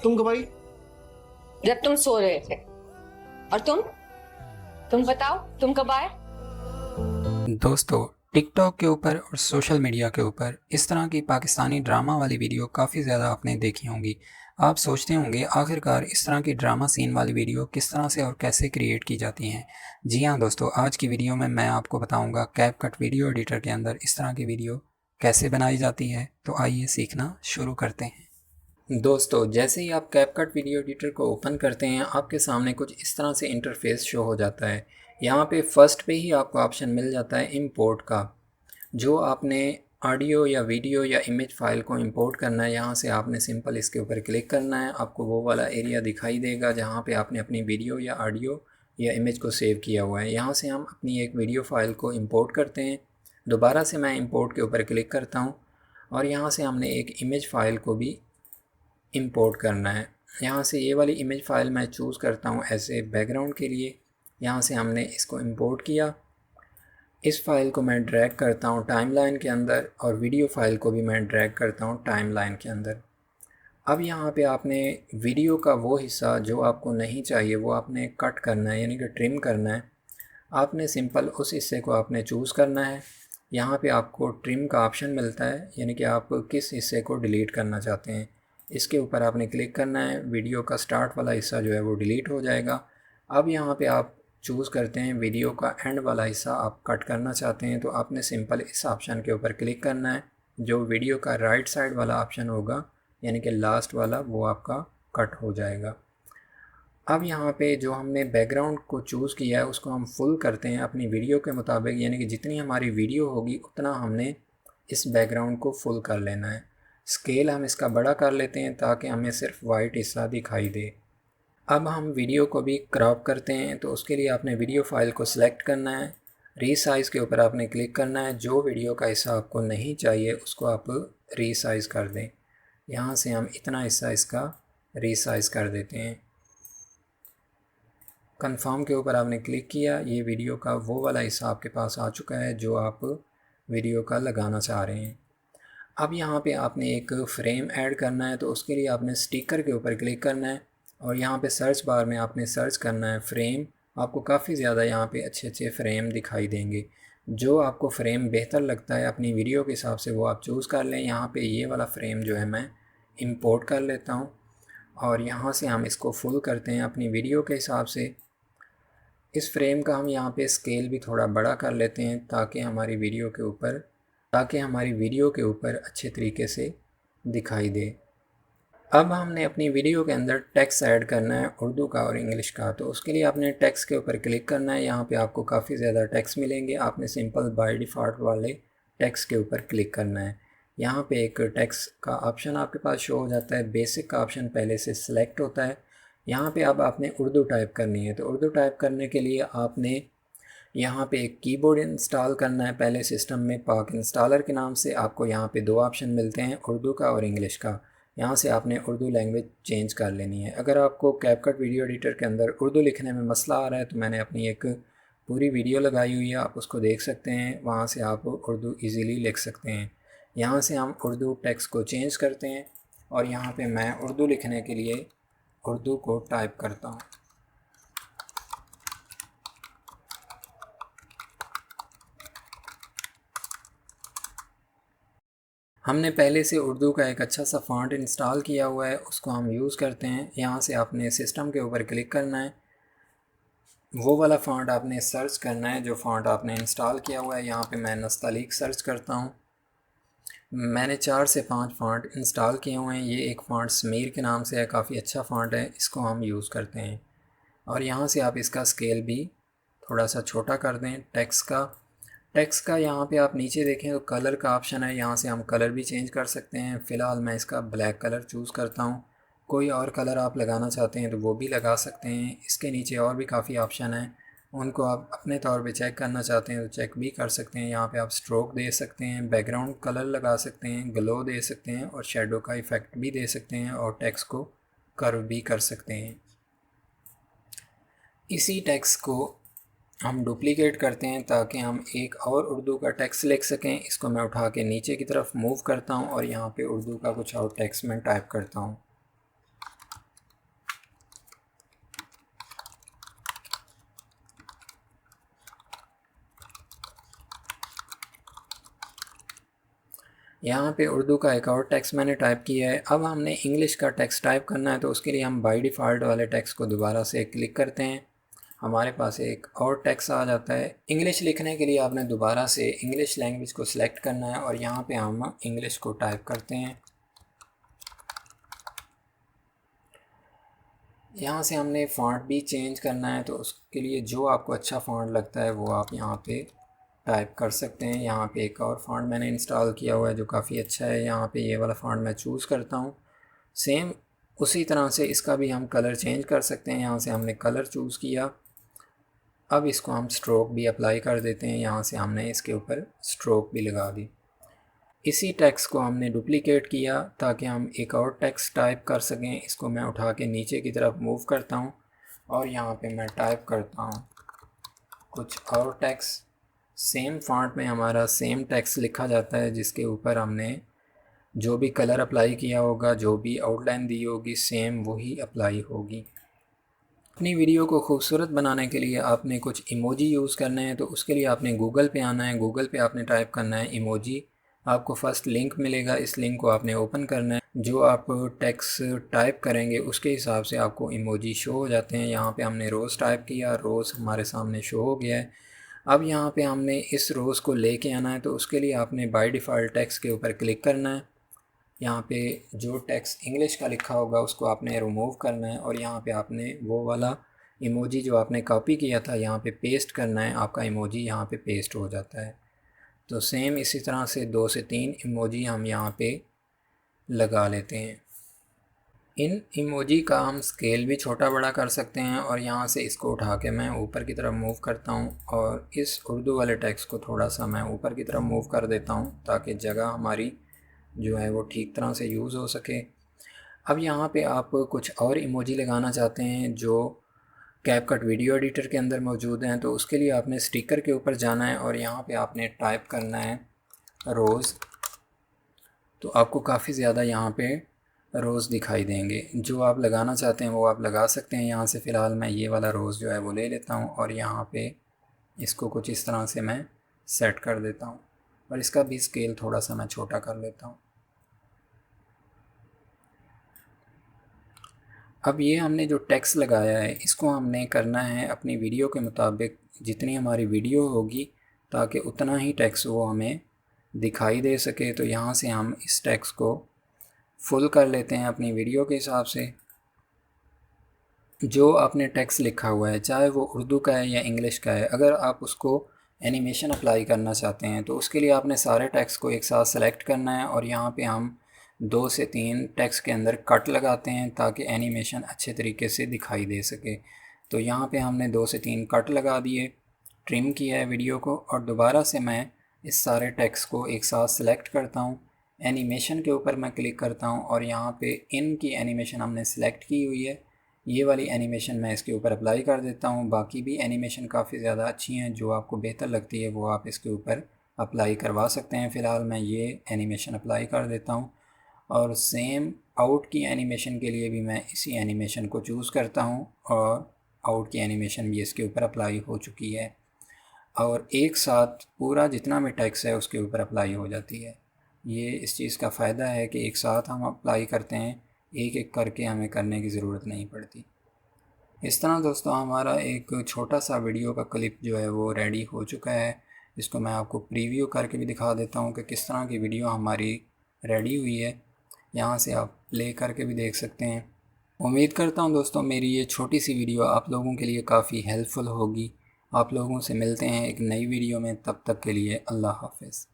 तुम कब आई? जब तुम सो रहे थे। और तुम बताओ, तुम कब आए? दोस्तों, टिकटॉक के ऊपर और सोशल मीडिया के ऊपर इस तरह की पाकिस्तानी ड्रामा वाली वीडियो काफ़ी ज़्यादा आपने देखी होंगी। आप सोचते होंगे आखिरकार इस तरह की ड्रामा सीन वाली वीडियो किस तरह से और कैसे क्रिएट की जाती हैं। जी हाँ दोस्तों, आज की वीडियो में मैं आपको बताऊंगा कैपकट वीडियो एडिटर के अंदर इस तरह की वीडियो कैसे बनाई जाती है। तो आइए सीखना शुरू करते हैं। दोस्तों, जैसे ही आप कैपकट वीडियो एडिटर को ओपन करते हैं, आपके सामने कुछ इस तरह से इंटरफेस शो हो जाता है। यहाँ पे फर्स्ट पे ही आपको ऑप्शन मिल जाता है इंपोर्ट का। जो आपने ऑडियो या वीडियो या इमेज फाइल को इंपोर्ट करना है, यहाँ से आपने सिंपल इसके ऊपर क्लिक करना है। आपको वो वाला एरिया दिखाई देगा जहाँ पे आपने अपनी वीडियो या ऑडियो या इमेज को सेव किया हुआ है। यहाँ से हम अपनी एक वीडियो फाइल को इंपोर्ट करते हैं। दोबारा से मैं इंपोर्ट के ऊपर क्लिक करता हूँ और यहाँ से हमने एक इमेज फ़ाइल को भी इंपोर्ट करना है। यहाँ से ये वाली इमेज फ़ाइल मैं चूज़ करता हूँ ऐसे बैकग्राउंड के लिए। यहाँ से हमने इसको इंपोर्ट किया। इस फ़ाइल को मैं ड्रैग करता हूँ टाइमलाइन के अंदर और वीडियो फ़ाइल को भी मैं ड्रैग करता हूँ टाइमलाइन के अंदर। अब यहाँ पे आपने वीडियो का वो हिस्सा जो आपको नहीं चाहिए वो आपने कट करना है, यानी कि ट्रिम करना है। आपने सिंपल उस हिस्से को आपने चूज़ करना है। यहाँ पे आपको ट्रिम का ऑप्शन मिलता है, यानी कि आप किस हिस्से को डिलीट करना चाहते हैं। इसके ऊपर आपने क्लिक करना है। वीडियो का स्टार्ट वाला हिस्सा जो है वो डिलीट हो जाएगा। अब यहाँ पे आप चूज़ करते हैं वीडियो का एंड वाला हिस्सा आप कट करना चाहते हैं, तो आपने सिंपल इस ऑप्शन के ऊपर क्लिक करना है। जो वीडियो का राइट साइड वाला ऑप्शन होगा, यानी कि लास्ट वाला, वो आपका कट हो जाएगा। अब यहाँ पे जो हमने बैकग्राउंड को चूज़ किया है उसको हम फुल करते हैं अपनी वीडियो के मुताबिक, यानी कि जितनी हमारी वीडियो होगी उतना हमने इस बैकग्राउंड को फुल कर लेना है। स्केल हम इसका बड़ा कर लेते हैं ताकि हमें सिर्फ वाइट हिस्सा दिखाई दे। अब हम वीडियो को भी क्रॉप करते हैं, तो उसके लिए आपने वीडियो फाइल को सिलेक्ट करना है। रीसाइज़ के ऊपर आपने क्लिक करना है। जो वीडियो का हिस्सा आपको नहीं चाहिए उसको आप रीसाइज़ कर दें। यहाँ से हम इतना हिस्सा इसका रीसाइज़ कर देते हैं। कंफर्म के ऊपर आपने क्लिक किया। ये वीडियो का वो वाला हिस्सा आपके पास आ चुका है जो आप वीडियो का लगाना चाह रहे हैं। अब यहाँ पे आपने एक फ्रेम ऐड करना है, तो उसके लिए आपने स्टिकर के ऊपर क्लिक करना है और यहाँ पे सर्च बार में आपने सर्च करना है फ्रेम। आपको काफ़ी ज़्यादा यहाँ पे अच्छे अच्छे फ्रेम दिखाई देंगे। जो आपको फ्रेम बेहतर लगता है अपनी वीडियो के हिसाब से वो आप चूज़ कर लें। यहाँ पे ये वाला फ्रेम जो है मैं इंपोर्ट कर लेता हूँ और यहाँ से हम इसको फुल करते हैं अपनी वीडियो के हिसाब से। इस फ्रेम का हम यहाँ पे स्केल भी थोड़ा बड़ा कर लेते हैं ताकि हमारी वीडियो के ऊपर अच्छे तरीके से दिखाई दे। अब हमने अपनी वीडियो के अंदर टेक्स्ट ऐड करना है, उर्दू का और इंग्लिश का। तो उसके लिए आपने टेक्स्ट के ऊपर क्लिक करना है। यहाँ पे आपको काफ़ी ज़्यादा टेक्स्ट मिलेंगे। आपने सिंपल बाय डिफ़ॉल्ट वाले टेक्स्ट के ऊपर क्लिक करना है। यहाँ पे एक टेक्स्ट का ऑप्शन आपके पास शो हो जाता है। बेसिक का ऑप्शन पहले से सिलेक्ट होता है। यहाँ पे अब आपने उर्दू टाइप करनी है, तो उर्दू टाइप करने के लिए आपने यहाँ पे एक कीबोर्ड इंस्टॉल करना है। पहले सिस्टम में पाक इंस्टॉलर के नाम से आपको यहाँ पे दो ऑप्शन मिलते हैं, उर्दू का और इंग्लिश का। यहाँ से आपने उर्दू लैंग्वेज चेंज कर लेनी है। अगर आपको कैपकट वीडियो एडिटर के अंदर उर्दू लिखने में मसला आ रहा है तो मैंने अपनी एक पूरी वीडियो लगाई हुई है, आप उसको देख सकते हैं। वहाँ से आप उर्दू ईज़िली लिख सकते हैं। यहाँ से हम उर्दू टेक्स्ट को चेंज करते हैं और यहाँ पे मैं उर्दू लिखने के लिए उर्दू को टाइप करता हूँ। हमने पहले से उर्दू का एक अच्छा सा फ़ॉन्ट इंस्टॉल किया हुआ है, उसको हम यूज़ करते हैं। यहाँ से आपने सिस्टम के ऊपर क्लिक करना है। वो वाला फ़ॉन्ट आपने सर्च करना है जो फ़ॉन्ट आपने इंस्टॉल किया हुआ है। यहाँ पे मैं नस्तालीक सर्च करता हूँ। मैंने 4 से 5 फ़ॉन्ट इंस्टॉल किए हुए हैं। ये एक फ़ॉन्ट समीर के नाम से है, काफ़ी अच्छा फ़ॉन्ट है, इसको हम यूज़ करते हैं। और यहाँ से आप इसका स्केल भी थोड़ा सा छोटा कर दें। टेक्स्ट का यहाँ पे आप नीचे देखें तो कलर का ऑप्शन है, यहाँ से हम कलर भी चेंज कर सकते हैं। फ़िलहाल मैं इसका ब्लैक कलर चूज़ करता हूँ। कोई और कलर आप लगाना चाहते हैं तो वो भी लगा सकते हैं। इसके नीचे और भी काफ़ी ऑप्शन हैं, उनको आप अपने तौर पे चेक करना चाहते हैं तो चेक भी कर सकते हैं। यहाँ पे आप स्ट्रोक दे सकते हैं, बैकग्राउंड कलर लगा सकते हैं, ग्लो दे सकते हैं और शेडो का इफ़ेक्ट भी दे सकते हैं और टेक्स्ट को कर्व भी कर सकते हैं। इसी टेक्स्ट को हम डुप्लीकेट करते हैं ताकि हम एक और उर्दू का टेक्स्ट लिख सकें। इसको मैं उठा के नीचे की तरफ मूव करता हूं और यहाँ पे उर्दू का कुछ और टेक्स्ट मैं टाइप करता हूं। यहाँ पे उर्दू का एक और टेक्स्ट मैंने टाइप किया है। अब हमने इंग्लिश का टेक्स्ट टाइप करना है, तो उसके लिए हम बाय डिफ़ॉल्ट वाले टेक्स्ट को दोबारा से क्लिक करते हैं। हमारे पास एक और टेक्स्ट आ जाता है। इंग्लिश लिखने के लिए आपने दोबारा से इंग्लिश लैंग्वेज को सिलेक्ट करना है और यहाँ पे हम इंग्लिश को टाइप करते हैं। यहाँ से हमने फ़ॉन्ट भी चेंज करना है, तो उसके लिए जो आपको अच्छा फ़ॉन्ट लगता है वो आप यहाँ पे टाइप कर सकते हैं। यहाँ पे एक और फ़ॉन्ट मैंने इंस्टॉल किया हुआ है जो काफ़ी अच्छा है। यहाँ पे ये वाला फ़ॉन्ट मैं चूज़ करता हूँ। सेम उसी तरह से इसका भी हम कलर चेंज कर सकते हैं। यहाँ से हमने कलर चूज़ किया। अब इसको हम स्ट्रोक भी अप्लाई कर देते हैं। यहाँ से हमने इसके ऊपर स्ट्रोक भी लगा दी। इसी टेक्स्ट को हमने डुप्लिकेट किया ताकि हम एक और टेक्स्ट टाइप कर सकें। इसको मैं उठा के नीचे की तरफ मूव करता हूँ और यहाँ पे मैं टाइप करता हूँ कुछ और टेक्स्ट। सेम फॉन्ट में हमारा सेम टेक्स्ट लिखा जाता है, जिसके ऊपर हमने जो भी कलर अप्लाई किया होगा, जो भी आउटलाइन दी होगी, सेम वही अप्लाई होगी। अपनी वीडियो को खूबसूरत बनाने के लिए आपने कुछ इमोजी यूज़ करने हैं, तो उसके लिए आपने गूगल पे आना है। गूगल पे आपने टाइप करना है इमोजी। आपको फ़र्स्ट लिंक मिलेगा, इस लिंक को आपने ओपन करना है। जो आप टेक्स्ट टाइप करेंगे उसके हिसाब से आपको इमोजी शो हो जाते हैं। यहाँ पे हमने रोज़ टाइप किया, रोज़ हमारे सामने शो हो गया है। अब यहाँ पे हमने इस रोज़ को लेके आना है, तो उसके लिए आपने बाय डिफ़ॉल्ट टेक्स्ट के ऊपर क्लिक करना है। यहाँ पे जो टेक्स्ट इंग्लिश का लिखा होगा उसको आपने रिमूव करना है और यहाँ पे आपने वो वाला इमोजी जो आपने कॉपी किया था यहाँ पे पेस्ट करना है। आपका इमोजी यहाँ पे पेस्ट हो जाता है। तो सेम इसी तरह से 2 से 3 इमोजी हम यहाँ पे लगा लेते हैं। इन इमोजी का हम स्केल भी छोटा बड़ा कर सकते हैं और यहाँ से इसको उठा के मैं ऊपर की तरफ मूव करता हूँ और इस उर्दू वाले टेक्स्ट को थोड़ा सा मैं ऊपर की तरफ मूव कर देता हूँ ताकि जगह हमारी जो है वो ठीक तरह से यूज़ हो सके। अब यहाँ पे आप कुछ और इमोजी लगाना चाहते हैं जो कैपकट वीडियो एडिटर के अंदर मौजूद हैं, तो उसके लिए आपने स्टिकर के ऊपर जाना है और यहाँ पे आपने टाइप करना है रोज़। तो आपको काफ़ी ज़्यादा यहाँ पे रोज़ दिखाई देंगे। जो आप लगाना चाहते हैं वो आप लगा सकते हैं। यहाँ से फ़िलहाल मैं ये वाला रोज़ जो है वो ले लेता हूँ और यहाँ पे इसको कुछ इस तरह से मैं सेट कर देता हूँ और इसका भी स्केल थोड़ा सा मैं छोटा कर लेता हूँ। अब ये हमने जो टेक्स्ट लगाया है इसको हमने करना है अपनी वीडियो के मुताबिक, जितनी हमारी वीडियो होगी ताकि उतना ही टेक्स्ट वो हमें दिखाई दे सके। तो यहाँ से हम इस टेक्स्ट को फुल कर लेते हैं अपनी वीडियो के हिसाब से। जो आपने टेक्स्ट लिखा हुआ है चाहे वो उर्दू का है या इंग्लिश का है, अगर आप उसको एनिमेशन अप्लाई करना चाहते हैं तो उसके लिए आपने सारे टेक्स्ट को एक साथ सेलेक्ट करना है और यहाँ पे हम 2 से 3 टेक्स्ट के अंदर कट लगाते हैं ताकि एनिमेशन अच्छे तरीके से दिखाई दे सके। तो यहाँ पे हमने 2 से 3 कट लगा दिए, ट्रिम किया है वीडियो को और दोबारा से मैं इस सारे टेक्स्ट को एक साथ सेलेक्ट करता हूँ। एनिमेशन के ऊपर मैं क्लिक करता हूँ और यहाँ पे इन की एनिमेशन हमने सेलेक्ट की हुई है, ये वाली एनिमेशन मैं इसके ऊपर अप्लाई कर देता हूँ। बाकी भी एनिमेशन काफ़ी ज़्यादा अच्छी हैं, जो आपको बेहतर लगती है वो आप इसके ऊपर अप्लाई करवा सकते हैं। फ़िलहाल मैं ये एनिमेशन अप्लाई कर देता हूँ और सेम आउट की एनिमेशन के लिए भी मैं इसी एनिमेशन को चूज़ करता हूँ और आउट की एनिमेशन भी इसके ऊपर अप्लाई हो चुकी है और एक साथ पूरा जितना भी टेक्स्ट है उसके ऊपर अप्लाई हो जाती है। ये इस चीज़ का फ़ायदा है कि एक साथ हम अप्लाई करते हैं, एक एक करके हमें करने की ज़रूरत नहीं पड़ती। इस तरह दोस्तों हमारा एक छोटा सा वीडियो का क्लिप जो है वो रेडी हो चुका है। इसको मैं आपको प्रीव्यू करके भी दिखा देता हूँ कि किस तरह की वीडियो हमारी रेडी हुई है। यहाँ से आप प्ले करके भी देख सकते हैं। उम्मीद करता हूँ दोस्तों मेरी ये छोटी सी वीडियो आप लोगों के लिए काफ़ी हेल्पफुल होगी। आप लोगों से मिलते हैं एक नई वीडियो में, तब तक के लिए अल्लाह हाफ़िज़।